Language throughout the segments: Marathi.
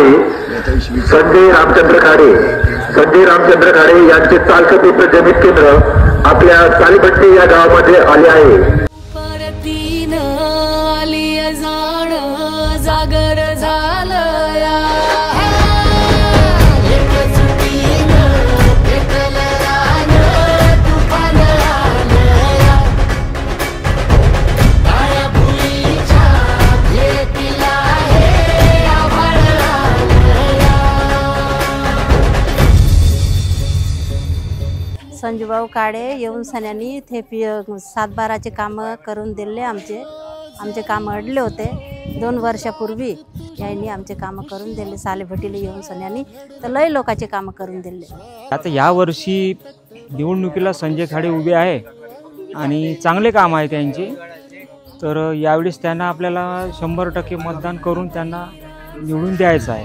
संजय रामचंद्र खाडे यांचे चालकपेपर जमीन केंद्र आपल्या सालीभट्टी या गावामध्ये आले आहे। जागर झालया संजूभाऊ काळे येऊन सन्यांनी ते 7-12चे काम करून दिले। आमचे काम अडले होते 2 वर्षापूर्वी यांनी आमचे काम करून दिले। सालेभट्टीला येऊन सन्यांनी तर लय लोकांचे काम करून दिले। आता या वर्षी निवडणुकीला संजय खाडे उभे आहे आणि चांगले काम आहे त्यांचे, तर यावेळेस त्यांना आपल्याला 100% मतदान करून त्यांना निवडून द्यायचं आहे।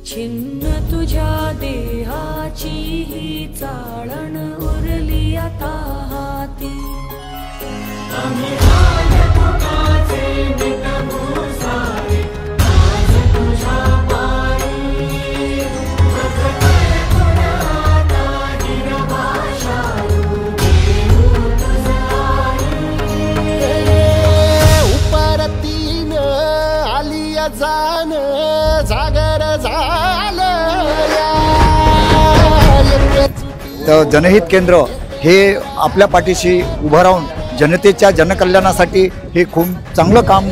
छिन्न तुझ्या देहाची ही चाळण उरली आता हाती। उपरतीन आलिया जान जागर तर जनहित केंद्र हे आपल्या पाठीशी उभं राहून जनतेच्या जनकल्याणासाठी हे खूप चांगलं काम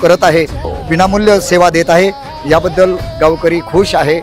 करत आहे, विनामूल्य सेवा देत आहे। याबद्दल गावकरी खुश आहे।